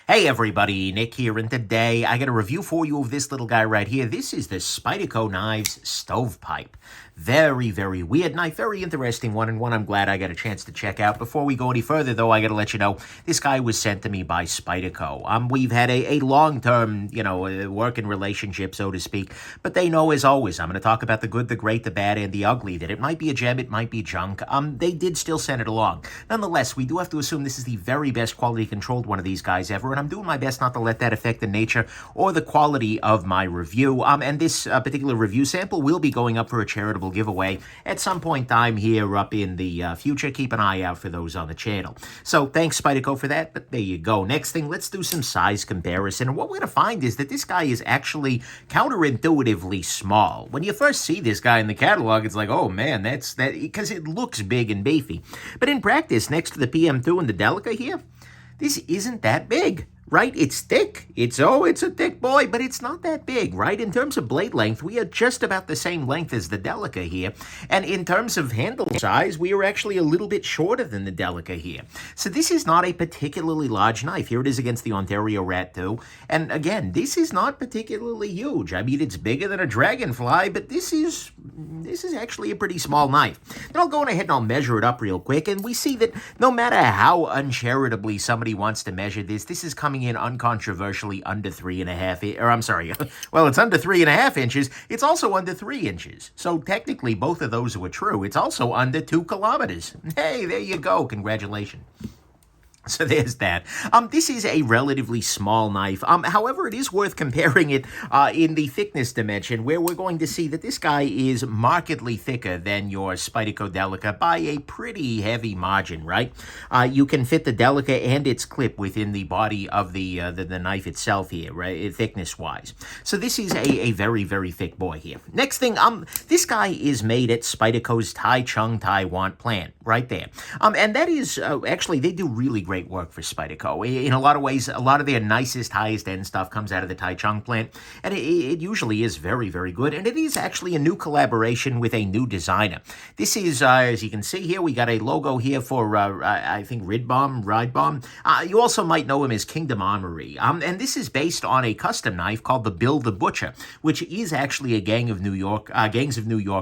Hey everybody, Nick here, and today I got a review for you of this little guy right here. This is the Spyderco Knives Stovepipe. Very, very weird knife, very interesting one, and one I'm glad I got a chance to check out. Before we go any further, though, I got to let you know, this guy was sent to me by Spyderco. We've had a long-term, working relationship, so to speak, but they know, as always, I'm going to talk about the good, the great, the bad, and the ugly, that it might be a gem, it might be junk. They did still send it along. Nonetheless, we do have to assume this is the very best quality-controlled one of these guys ever, and I'm doing my best not to let that affect the nature or the quality of my review. And this particular review sample will be going up for a charitable giveaway at some point in time here up in the future. Keep an eye out for those on the channel. So thanks, Spyderco, for that, but there you go. Next thing, let's do some size comparison. And what we're going to find is that this guy is actually counterintuitively small. When you first see this guy in the catalog, it's like, oh man, that's that, because it looks big and beefy. But in practice, next to the PM2 and the Delica here, this isn't that big. Right? It's thick. It's a thick boy, but it's not that big, right? In terms of blade length, we are just about the same length as the Delica here. And in terms of handle size, we are actually a little bit shorter than the Delica here. So this is not a particularly large knife. Here it is against the Ontario Rat 2. And again, this is not particularly huge. I mean, it's bigger than a Dragonfly, but this is actually a pretty small knife. Then I'll go ahead and I'll measure it up real quick, and we see that no matter how uncharitably somebody wants to measure this, this is coming in uncontroversially under 3.5, or I'm sorry, well, it's under 3.5 inches. It's also under 3 inches. So technically, both of those were true. It's also under 2 kilometers. Hey, there you go. Congratulations. So there's that. This is a relatively small knife. However, it is worth comparing it in the thickness dimension, where we're going to see that this guy is markedly thicker than your Spyderco Delica by a pretty heavy margin, right? You can fit the Delica and its clip within the body of the knife itself here, right, thickness-wise. So this is a very, very thick boy here. Next thing, this guy is made at Spyderco's Taichung, Taiwan plant, right there. And that is, actually, they do really great work for Spyderco. In a lot of ways, a lot of their nicest, highest-end stuff comes out of the Taichung plant, and it usually is very, very good, and it is actually a new collaboration with a new designer. This is, as you can see here, we got a logo here for, I think, Ride Bomb. You also might know him as Kingdom Armory, and this is based on a custom knife called the Bill the Butcher, which is actually a Gangs of New York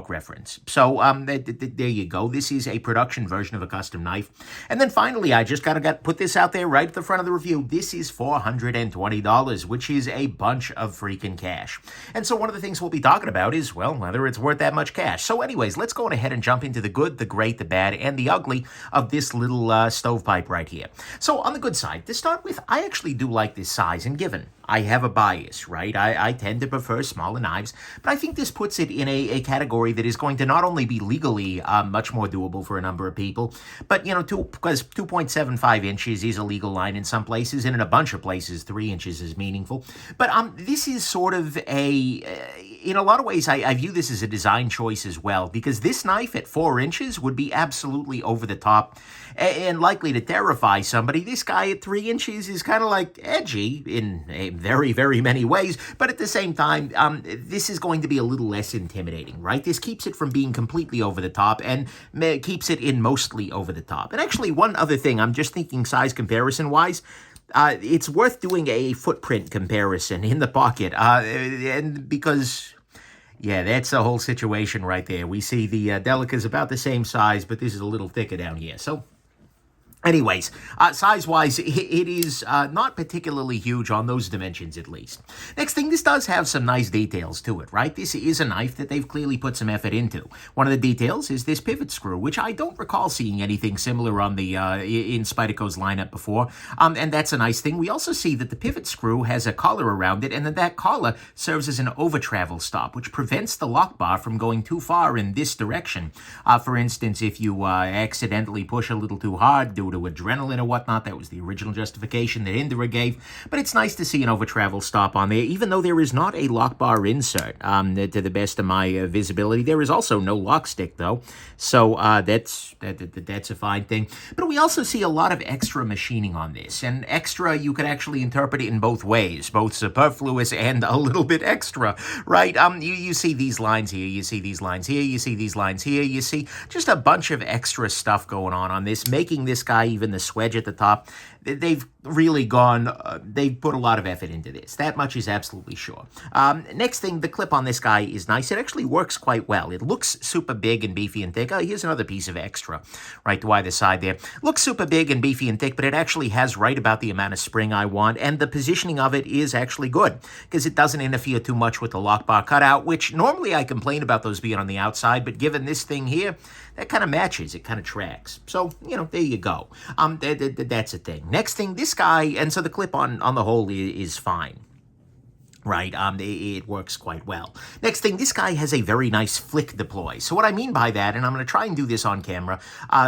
reference. So, there you go. This is a production version of a custom knife. And then finally, I just gotta put this out there right at the front of the review. This is $420, which is a bunch of freaking cash. And so one of the things we'll be talking about is, well, whether it's worth that much cash. So anyways, let's go ahead and jump into the good, the great, the bad, and the ugly of this little stovepipe right here. So on the good side, to start with, I actually do like this size, and given I have a bias, right? I tend to prefer smaller knives, but I think this puts it in a category that is going to not only be legally much more doable for a number of people, but, because 2.75 inches is a legal line in some places, and in a bunch of places, 3 inches is meaningful. But this is sort of in a lot of ways, I view this as a design choice as well, because this knife at 4 inches would be absolutely over the top and likely to terrify somebody. This guy at 3 inches is kind of like edgy in a very, very many ways, but at the same time, this is going to be a little less intimidating, right? This keeps it from being completely over the top and keeps it in mostly over the top. And actually, one other thing, I'm just thinking size comparison-wise, it's worth doing a footprint comparison in the pocket, and because... yeah, that's the whole situation right there. We see the Delica's about the same size, but this is a little thicker down here. So, anyways, size-wise, it is not particularly huge on those dimensions, at least. Next thing, this does have some nice details to it, right? This is a knife that they've clearly put some effort into. One of the details is this pivot screw, which I don't recall seeing anything similar on the in Spyderco's lineup before, and that's a nice thing. We also see that the pivot screw has a collar around it, and that collar serves as an over-travel stop, which prevents the lock bar from going too far in this direction. For instance, if you accidentally push a little too hard due to adrenaline or whatnot. That was the original justification that Indra gave, but it's nice to see an over-travel stop on there, even though there is not a lock bar insert, to the best of my visibility. There is also no lock stick, though, so that's a fine thing. But we also see a lot of extra machining on this, and extra, you could actually interpret it in both ways, both superfluous and a little bit extra, right? You see these lines here, you see these lines here, you see these lines here, you see just a bunch of extra stuff going on this, making this guy, even the swedge at the top, they've really they've put a lot of effort into this. That much is absolutely sure. Next thing, the clip on this guy is nice. It actually works quite well. It looks super big and beefy and thick. Oh, here's another piece of extra right to either side there. Looks super big and beefy and thick, but it actually has right about the amount of spring I want, and the positioning of it is actually good because it doesn't interfere too much with the lock bar cutout, which normally I complain about those being on the outside, but given this thing here, that kind of matches. It kind of tracks. So, there you go. That's a thing. Next thing, this guy, and so the clip on the whole is fine. Right, it works quite well. Next thing, this guy has a very nice flick deploy. So what I mean by that, and I'm going to try and do this on camera,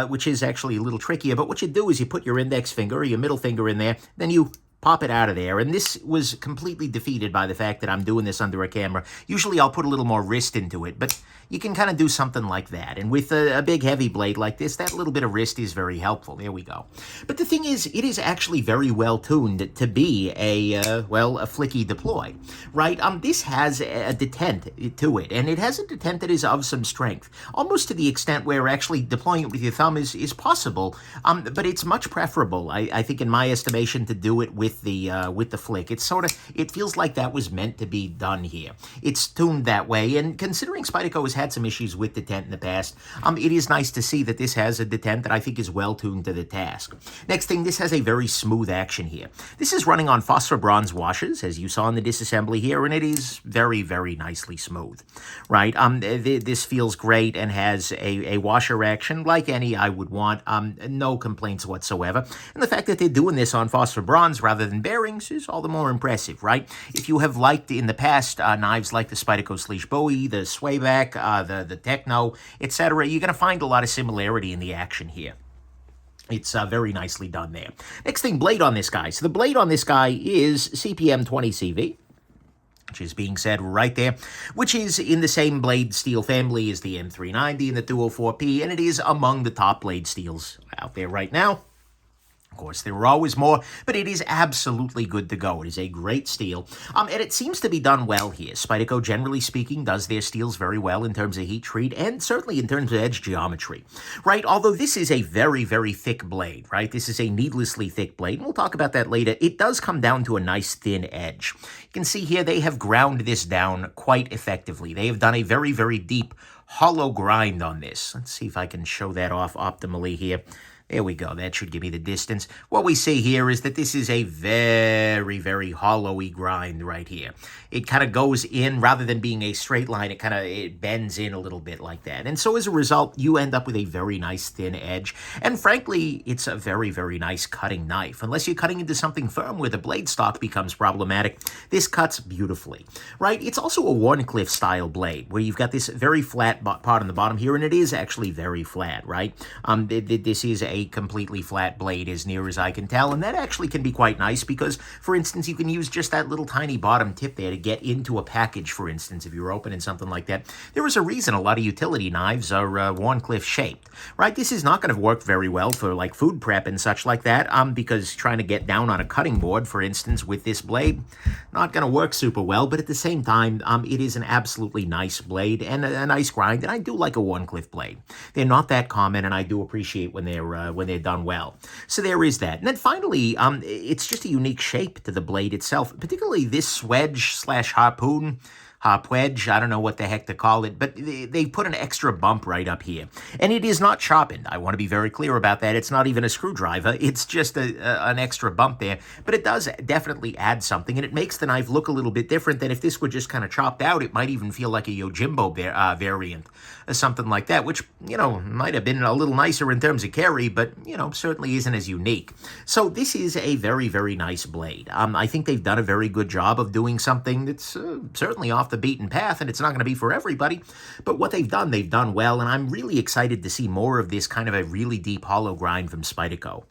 which is actually a little trickier, but what you do is you put your index finger or your middle finger in there, then you pop it out of there, and this was completely defeated by the fact that I'm doing this under a camera. Usually I'll put a little more wrist into it, but you can kind of do something like that. And with a big heavy blade like this, that little bit of wrist is very helpful. There we go. But the thing is, it is actually very well tuned to be a flicky deploy, right? This has a detent to it, and it has a detent that is of some strength, almost to the extent where actually deploying it with your thumb is possible, but it's much preferable, I think, in my estimation, to do it with the flick. It feels like that was meant to be done here. It's tuned that way, and considering Spyderco has had some issues with detent in the past, it is nice to see that this has a detent that I think is well tuned to the task. Next thing, this has a very smooth action here. This is running on phosphor bronze washers, as you saw in the disassembly here, and it is very, very nicely smooth, right? This feels great and has a washer action like any I would want. No complaints whatsoever. And the fact that they're doing this on phosphor bronze rather than bearings is all the more impressive, right? If you have liked in the past knives like the Spyderco Sleesh Bowie, the Swayback, the Techno, etc., you're going to find a lot of similarity in the action here. It's very nicely done there. Next thing, blade on this guy. So the blade on this guy is CPM 20CV. Which is being said right there, which is in the same blade steel family as the M390 and the 204P, and it is among the top blade steels out there right now. Of course, there are always more, but it is absolutely good to go. It is a great steel, and it seems to be done well here. Spyderco, generally speaking, does their steels very well in terms of heat treat and certainly in terms of edge geometry, right? Although this is a very, very thick blade, right? This is a needlessly thick blade, and we'll talk about that later. It does come down to a nice thin edge. You can see here they have ground this down quite effectively. They have done a very, very deep hollow grind on this. Let's see if I can show that off optimally here. There we go. That should give me the distance. What we see here is that this is a very, very hollowy grind right here. It kind of goes in, rather than being a straight line, it bends in a little bit like that. And so as a result, you end up with a very nice thin edge. And frankly, it's a very, very nice cutting knife. Unless you're cutting into something firm where the blade stock becomes problematic, this cuts beautifully, right? It's also a Warncliffe style blade, where you've got this very flat part on the bottom here, and it is actually very flat, right? This is a completely flat blade as near as I can tell, and that actually can be quite nice because, for instance, you can use just that little tiny bottom tip there to get into a package, for instance, if you're opening something like that. There is a reason a lot of utility knives are Warncliffe shaped, right? This is not going to work very well for like food prep and such like that, because trying to get down on a cutting board, for instance, with this blade, not going to work super well, but at the same time, it is an absolutely nice blade and a nice grind, and I do like a Warncliffe blade. They're not that common, and I do appreciate when they're done well. So there is that. And then finally, it's just a unique shape to the blade itself, particularly this swedge / harpoon, wedge, I don't know what the heck to call it, but they put an extra bump right up here. And it is not sharpened. I want to be very clear about that. It's not even a screwdriver. It's just an extra bump there. But it does definitely add something, and it makes the knife look a little bit different than if this were just kind of chopped out. It might even feel like a Yojimbo variant or something like that, which, might have been a little nicer in terms of carry, but, certainly isn't as unique. So this is a very, very nice blade. I think they've done a very good job of doing something that's certainly off the beaten path, and it's not going to be for everybody, but what they've done well, and I'm really excited to see more of this kind of a really deep hollow grind from Spyderco.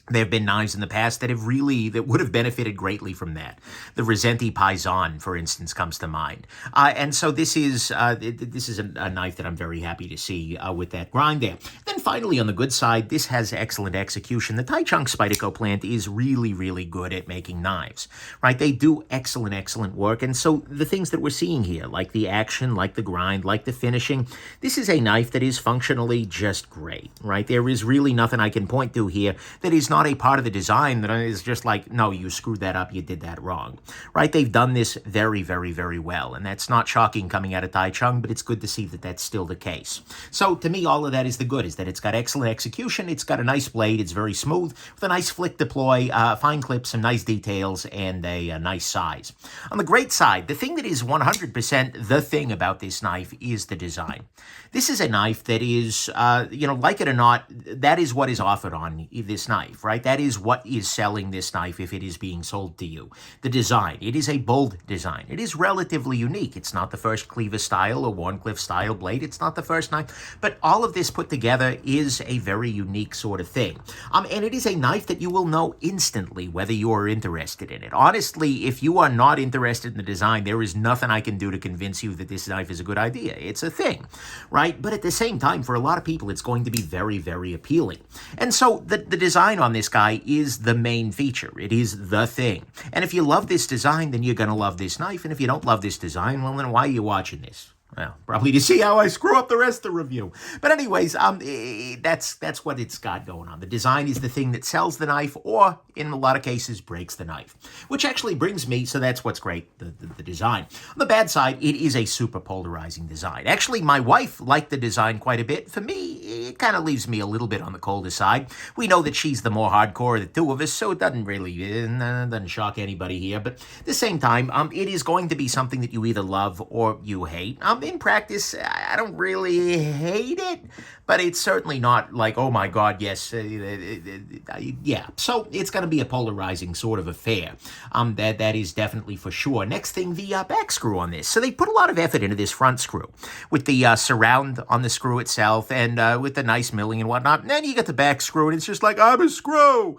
There have been knives in the past that would have benefited greatly from that. The Resenti Paisan, for instance, comes to mind. And so this is a knife that I'm very happy to see with that grind there. Then finally, on the good side, this has excellent execution. The Taichung Spyderco plant is really, really good at making knives, right? They do excellent, excellent work. And so the things that we're seeing here, like the action, like the grind, like the finishing, this is a knife that is functionally just great, right? There is really nothing I can point to here that is not not a part of the design that is just like, no, you screwed that up, you did that wrong, right? They've done this very, very, very well, and that's not shocking coming out of Tai Chung, but it's good to see that that's still the case. So to me, all of that is the good, is that it's got excellent execution, it's got a nice blade, it's very smooth, with a nice flick deploy, fine clips, some nice details, and a nice size. On the great side, the thing that is 100% the thing about this knife is the design. This is a knife that is, like it or not, that is what is offered on this knife, right? That is what is selling this knife if it is being sold to you. The design. It is a bold design. It is relatively unique. It's not the first Cleaver style or Warncliffe style blade. It's not the first knife. But all of this put together is a very unique sort of thing. And it is a knife that you will know instantly whether you are interested in it. Honestly, if you are not interested in the design, there is nothing I can do to convince you that this knife is a good idea. It's a thing, right? But at the same time, for a lot of people, it's going to be very, very appealing. And so the design on this guy is the main feature. It is the thing. And if you love this design, then you're going to love this knife. And if you don't love this design, well, then why are you watching this? Well, probably to see how I screw up the rest of the review. But anyways, that's what it's got going on. The design is the thing that sells the knife, or in a lot of cases, breaks the knife. Which actually brings me, so that's what's great, the design. On the bad side, it is a super polarizing design. Actually, my wife liked the design quite a bit. For me, it kind of leaves me a little bit on the colder side. We know that she's the more hardcore of the two of us, so it doesn't really doesn't shock anybody here. But at the same time, it is going to be something that you either love or you hate. In practice, I don't really hate it, but it's certainly not like, oh my God, yes, yeah. So it's going to be a polarizing sort of affair. That is definitely for sure. Next thing, the back screw on this. So they put a lot of effort into this front screw with the surround on the screw itself and with the nice milling and whatnot. And then you get the back screw and it's just like, I'm a screw.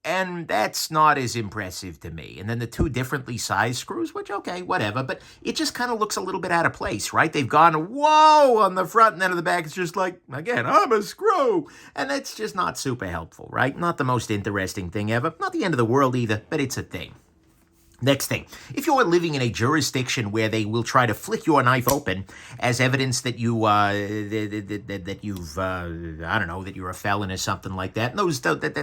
And that's not as impressive to me. And then the two differently sized screws, which, okay, whatever. But it just kind of looks a little bit out of place, right? They've gone, whoa, on the front, and then on the back, it's just like, again, I'm a screw. And that's just not super helpful, right? Not the most interesting thing ever. Not the end of the world either, but it's a thing. Next thing, if you're living in a jurisdiction where they will try to flick your knife open as evidence that you that you're a felon or something like that,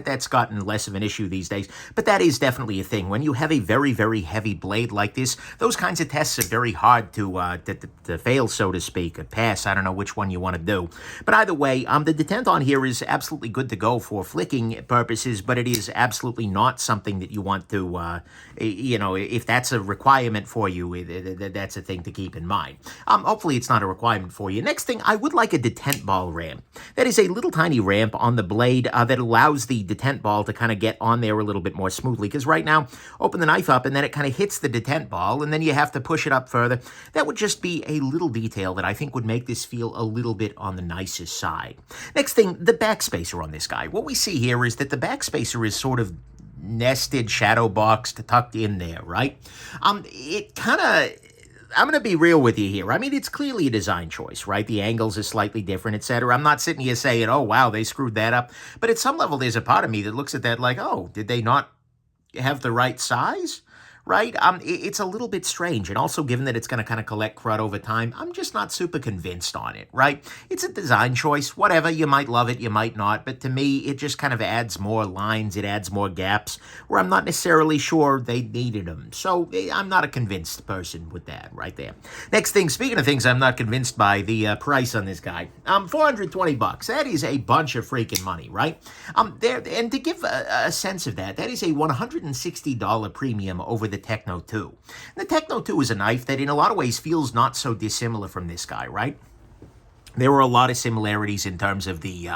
that's gotten less of an issue these days. But that is definitely a thing. When you have a very, very heavy blade like this, those kinds of tests are very hard to fail, so to speak, or pass. I don't know which one you want to do. But either way, the detent on here is absolutely good to go for flicking purposes, but it is absolutely not something that you want to, if that's a requirement for you, that's a thing to keep in mind. Hopefully it's not a requirement for you. Next thing, I would like a detent ball ramp. That is a little tiny ramp on the blade that allows the detent ball to kind of get on there a little bit more smoothly. Because right now, open the knife up and then it kind of hits the detent ball and then you have to push it up further. That would just be a little detail that I think would make this feel a little bit on the nicest side. Next thing, the back spacer on this guy. What we see here is that the back spacer is sort of nested, shadow boxed, tucked in there, right? It kind of, I'm going to be real with you here. I mean, it's clearly a design choice, right? The angles are slightly different, etc. I'm not sitting here saying, oh, wow, they screwed that up. But at some level, there's a part of me that looks at that like, oh, did they not have the right size? Right? It's a little bit strange. And also, given that it's going to kind of collect crud over time, I'm just not super convinced on it, right? It's a design choice. Whatever. You might love it. You might not. But to me, it just kind of adds more lines. It adds more gaps where I'm not necessarily sure they needed them. So I'm not a convinced person with that right there. Next thing, speaking of things I'm not convinced by, the price on this guy. $420. That is a bunch of freaking money, right? And to give a sense of that, that is a $160 premium over the Techno 2. And the Techno 2 is a knife that in a lot of ways feels not so dissimilar from this guy, right? There were a lot of similarities in terms of the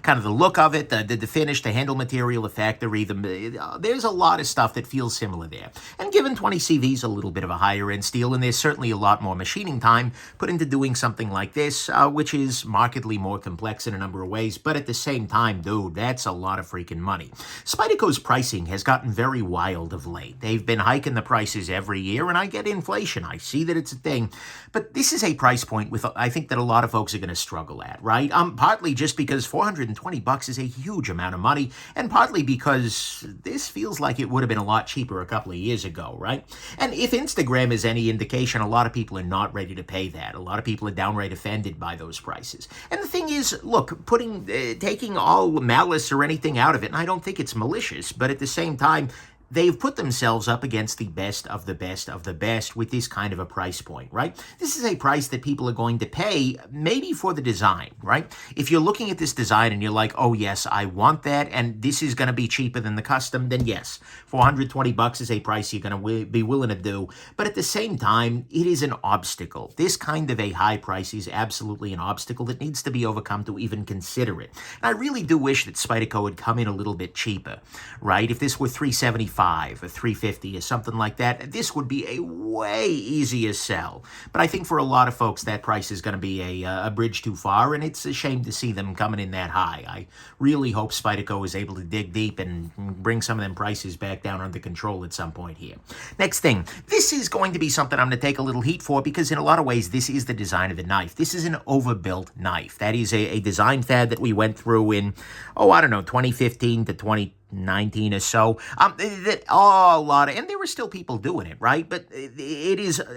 kind of the look of it, the finish, the handle material, the factory. There's a lot of stuff that feels similar there. And given 20 CV's a little bit of a higher end steel, and there's certainly a lot more machining time put into doing something like this, which is markedly more complex in a number of ways. But at the same time, dude, that's a lot of freaking money. Spyderco's pricing has gotten very wild of late. They've been hiking the prices every year, and I get inflation. I see that it's a thing. But this is a price point with, I think that a lot of folks are going to struggle at, right? Partly just because $420 is a huge amount of money, and partly because this feels like it would have been a lot cheaper a couple of years ago, right? And if Instagram is any indication, a lot of people are not ready to pay that. A lot of people are downright offended by those prices. And the thing is, look, taking all malice or anything out of it, and I don't think it's malicious, but at the same time, they've put themselves up against the best of the best of the best with this kind of a price point, right? This is a price that people are going to pay maybe for the design, right? If you're looking at this design and you're like, oh yes, I want that, and this is going to be cheaper than the custom, then yes, $420 is a price you're going to be willing to do. But at the same time, it is an obstacle. This kind of a high price is absolutely an obstacle that needs to be overcome to even consider it. And I really do wish that Spyderco would come in a little bit cheaper, right? If this were $375 or $350 or something like that, this would be a way easier sell. But I think for a lot of folks, that price is going to be a bridge too far, and it's a shame to see them coming in that high. I really hope Spyderco is able to dig deep and bring some of them prices back down under control at some point here. Next thing, this is going to be something I'm going to take a little heat for, because in a lot of ways, this is the design of the knife. This is an overbuilt knife. That is a design fad that we went through in, 2015 to 2019 or so. A lot of, and there were still people doing it, right? But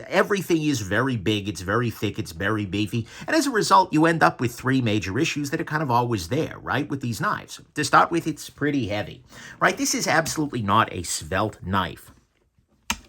everything is very big, it's very thick, it's very beefy, and as a result, you end up with three major issues that are kind of always there, right, with these knives. To start with, it's pretty heavy, right? This is absolutely not a svelte knife.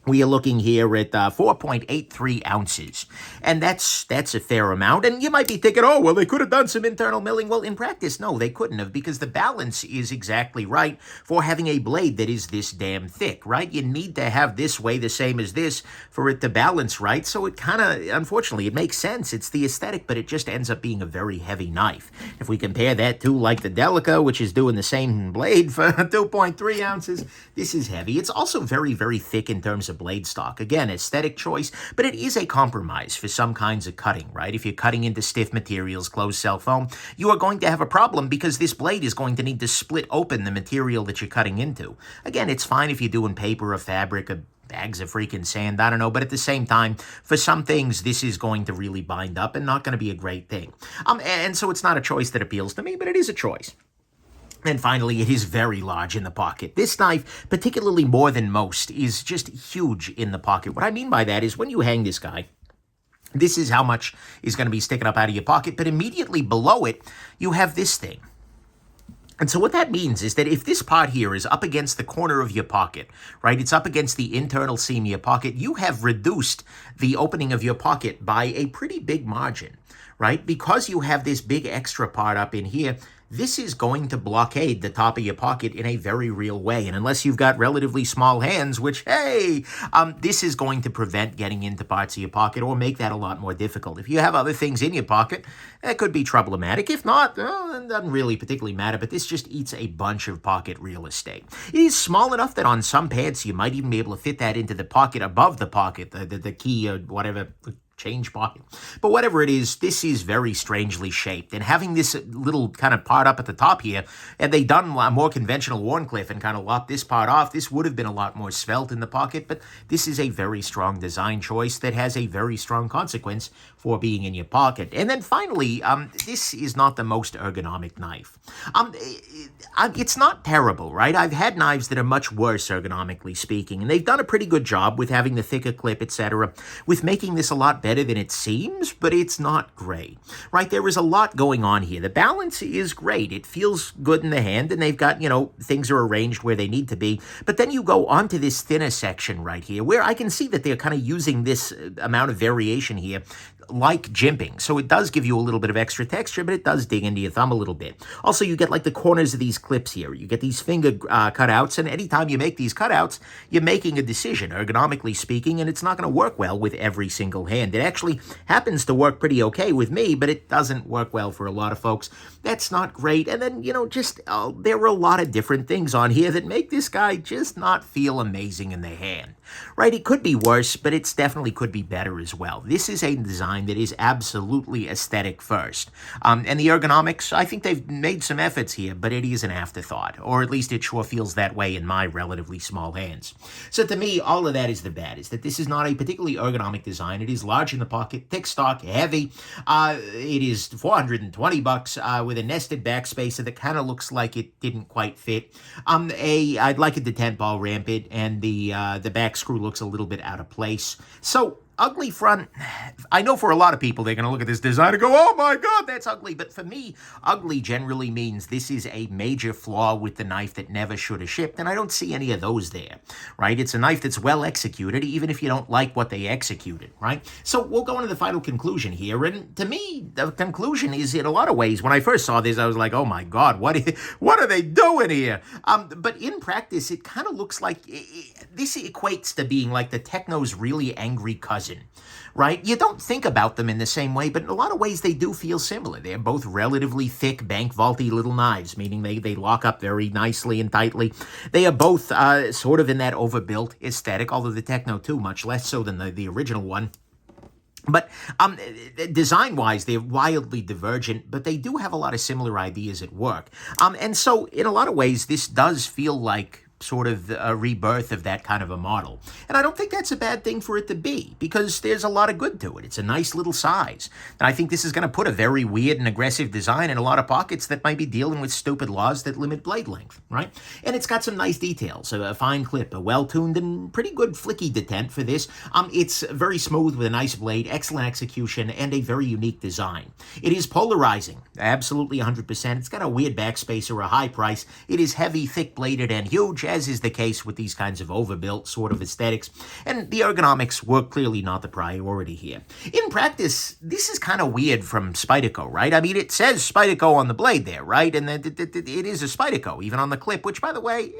We are looking here at 4.83 ounces, and that's a fair amount. And you might be thinking, oh, well, they could have done some internal milling. Well, in practice, no, they couldn't have, because the balance is exactly right for having a blade that is this damn thick, right? You need to have this weigh the same as this for it to balance right. So it kind of, unfortunately, it makes sense. It's the aesthetic, but it just ends up being a very heavy knife. If we compare that to like the Delica, which is doing the same blade for 2.3 ounces, this is heavy. It's also very, very thick in terms of blade stock. Again, aesthetic choice, but it is a compromise for some kinds of cutting, right? If you're cutting into stiff materials, closed cell foam, you are going to have a problem because this blade is going to need to split open the material that you're cutting into. Again, it's fine if you're doing paper or fabric or bags of freaking sand, I don't know, but at the same time, for some things, this is going to really bind up and not going to be a great thing. And so it's not a choice that appeals to me, but it is a choice. And finally, it is very large in the pocket. This knife, particularly more than most, is just huge in the pocket. What I mean by that is when you hang this guy, this is how much is going to be sticking up out of your pocket, but immediately below it, you have this thing. And so what that means is that if this part here is up against the corner of your pocket, right, it's up against the internal seam of your pocket, you have reduced the opening of your pocket by a pretty big margin, right? Because you have this big extra part up in here, this is going to blockade the top of your pocket in a very real way. And unless you've got relatively small hands, which, hey, this is going to prevent getting into parts of your pocket or make that a lot more difficult. If you have other things in your pocket, that could be problematic. If not, well, it doesn't really particularly matter, but this just eats a bunch of pocket real estate. It is small enough that on some pants, you might even be able to fit that into the pocket above the pocket, the key or whatever, change pocket. But whatever it is, this is very strangely shaped. And having this little kind of part up at the top here, had they done a more conventional Warncliffe and kind of lopped this part off, this would have been a lot more svelte in the pocket. But this is a very strong design choice that has a very strong consequence for being in your pocket. And then finally, this is not the most ergonomic knife. It's not terrible, right? I've had knives that are much worse ergonomically speaking, and they've done a pretty good job with having the thicker clip, etc., with making this a lot better than it seems, but it's not great, right? There is a lot going on here. The balance is great. It feels good in the hand, and they've got, things are arranged where they need to be. But then you go onto this thinner section right here, where I can see that they're kind of using this amount of variation here like jimping. So it does give you a little bit of extra texture, but it does dig into your thumb a little bit. Also, you get like the corners of these clips here. You get these finger cutouts, and anytime you make these cutouts, you're making a decision, ergonomically speaking, and it's not going to work well with every single hand. It actually happens to work pretty okay with me, but it doesn't work well for a lot of folks. That's not great. And then, there are a lot of different things on here that make this guy just not feel amazing in the hand, right? It could be worse, but it's definitely could be better as well. This is a design design that is absolutely aesthetic first. And the ergonomics, I think they've made some efforts here, but it is an afterthought, or at least it sure feels that way in my relatively small hands. So to me, all of that is the bad, is that this is not a particularly ergonomic design. It is large in the pocket, thick stock, heavy. It is $420 with a nested backspacer that kind of looks like it didn't quite fit. I'd like a detent ball rampant, and the back screw looks a little bit out of place. So ugly front, I know for a lot of people, they're going to look at this design and go, oh my God, that's ugly. But for me, ugly generally means this is a major flaw with the knife that never should have shipped. And I don't see any of those there, right? It's a knife that's well executed, even if you don't like what they executed, right? So we'll go into the final conclusion here. And to me, the conclusion is, in a lot of ways, when I first saw this, I was like, oh my God, what are they doing here? But in practice, it kind of looks like this equates to being like the Techno's really angry cousin. Right? You don't think about them in the same way, but in a lot of ways they do feel similar. They're both relatively thick, bank vaulty little knives, meaning they lock up very nicely and tightly. They are both sort of in that overbuilt aesthetic, although the Techno 2 much less so than the original one. But design-wise, they're wildly divergent, but they do have a lot of similar ideas at work. And so in a lot of ways, this does feel like sort of a rebirth of that kind of a model. And I don't think that's a bad thing for it to be, because there's a lot of good to it. It's a nice little size. And I think this is going to put a very weird and aggressive design in a lot of pockets that might be dealing with stupid laws that limit blade length, right? And it's got some nice details, a fine clip, a well-tuned and pretty good flicky detent for this. It's very smooth with a nice blade, excellent execution, and a very unique design. It is polarizing, absolutely 100%. It's got a weird backspacer, a high price. It is heavy, thick-bladed, and huge, as is the case with these kinds of overbuilt sort of aesthetics, and the ergonomics were clearly not the priority here. In practice, this is kind of weird from Spyderco, right? I mean, it says Spyderco on the blade there, right? And it is a Spyderco, even on the clip, which, by the way,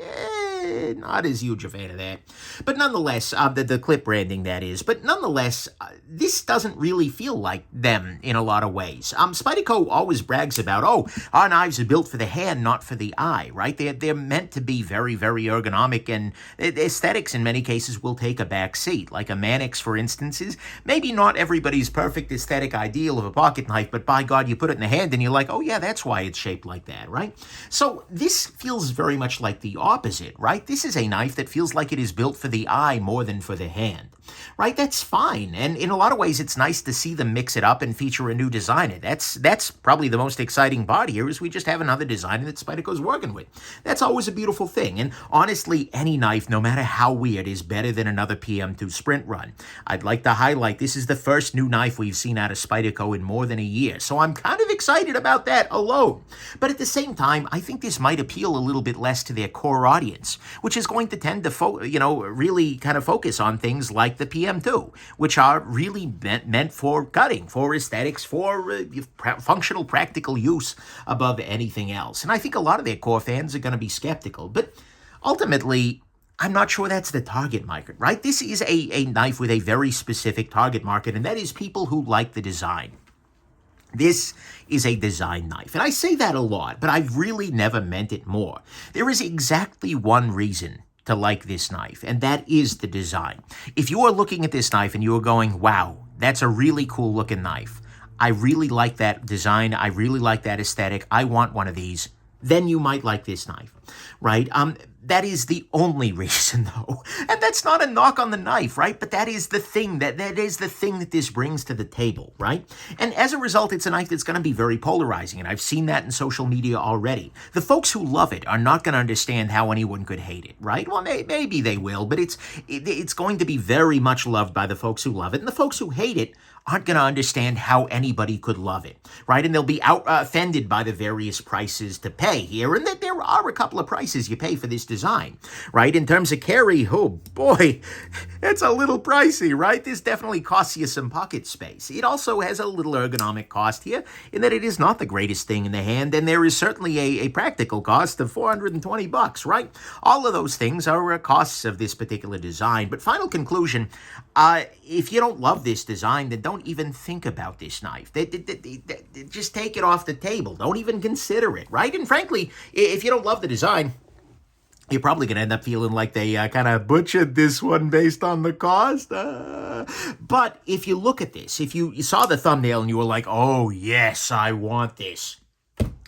not as huge a fan of that. But nonetheless, the clip branding, that is. But nonetheless, this doesn't really feel like them in a lot of ways. Spyderco always brags about, oh, our knives are built for the hand, not for the eye, right? They're meant to be very, very ergonomic, and aesthetics in many cases will take a back seat. Like a Manix, for instance, is maybe not everybody's perfect aesthetic ideal of a pocket knife, but by God, you put it in the hand and you're like, oh yeah, that's why it's shaped like that, right? So this feels very much like the opposite, right? This is a knife that feels like it is built for the eye more than for the hand, right? That's fine. And in a lot of ways, it's nice to see them mix it up and feature a new designer. That's probably the most exciting part here, is we just have another designer that Spyderco's working with. That's always a beautiful thing. And honestly, any knife, no matter how weird, is better than another PM2 sprint run. I'd like to highlight, this is the first new knife we've seen out of Spyderco in more than a year, so I'm kind of excited about that alone. But at the same time, I think this might appeal a little bit less to their core audience, which is going to tend to, really kind of focus on things like the PM2, which are really meant for cutting, for aesthetics, for functional, practical use above anything else. And I think a lot of their core fans are going to be skeptical, but ultimately, I'm not sure that's the target market, right? This is a knife with a very specific target market, and that is people who like the design. This is a design knife, and I say that a lot, but I've really never meant it more. There is exactly one reason to like this knife, and that is the design. If you are looking at this knife and you are going, wow, that's a really cool looking knife, I really like that design, I really like that aesthetic, I want one of these, then you might like this knife, right? That is the only reason, though. And that's not a knock on the knife, right? But that is the thing, that is the thing that this brings to the table, right? And as a result, it's a knife that's going to be very polarizing, and I've seen that in social media already. The folks who love it are not going to understand how anyone could hate it, right? Well, maybe they will, but it's going to be very much loved by the folks who love it, and the folks who hate it aren't going to understand how anybody could love it, right? And they'll be offended by the various prices to pay here, and that there are a couple of prices you pay for this design, right? In terms of carry, oh boy, it's a little pricey, right? This definitely costs you some pocket space. It also has a little ergonomic cost here, in that it is not the greatest thing in the hand, and there is certainly a practical cost of $420, right? All of those things are costs of this particular design. But final conclusion, if you don't love this design, then don't even think about this knife. Just take it off the table. Don't even consider it, right? And frankly, if you don't love the design, you're probably going to end up feeling like they kind of butchered this one based on the cost. But if you look at this, if you saw the thumbnail and you were like, oh, yes, I want this,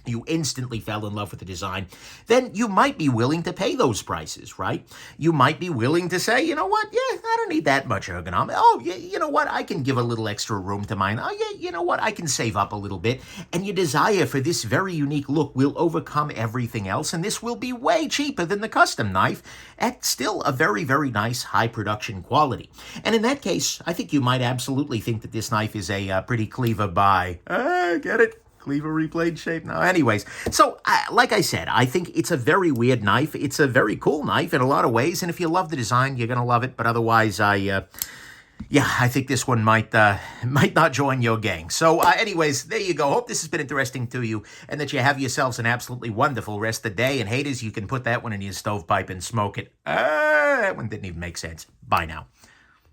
you instantly fell in love with the design, then you might be willing to pay those prices, right? You might be willing to say, you know what, yeah, I don't need that much ergonomics. Oh, yeah, you know what, I can give a little extra room to mine. Oh, yeah, you know what, I can save up a little bit. And your desire for this very unique look will overcome everything else, and this will be way cheaper than the custom knife at still a very, very nice high production quality. And in that case, I think you might absolutely think that this knife is a pretty clever buy. Get it? Cleaver reblade shape? No, anyways. So, like I said, I think it's a very weird knife. It's a very cool knife in a lot of ways, and if you love the design, you're going to love it. But otherwise, I think this one might not join your gang. So, anyways, there you go. Hope this has been interesting to you, and that you have yourselves an absolutely wonderful rest of the day. And haters, you can put that one in your stovepipe and smoke it. That one didn't even make sense. Bye now.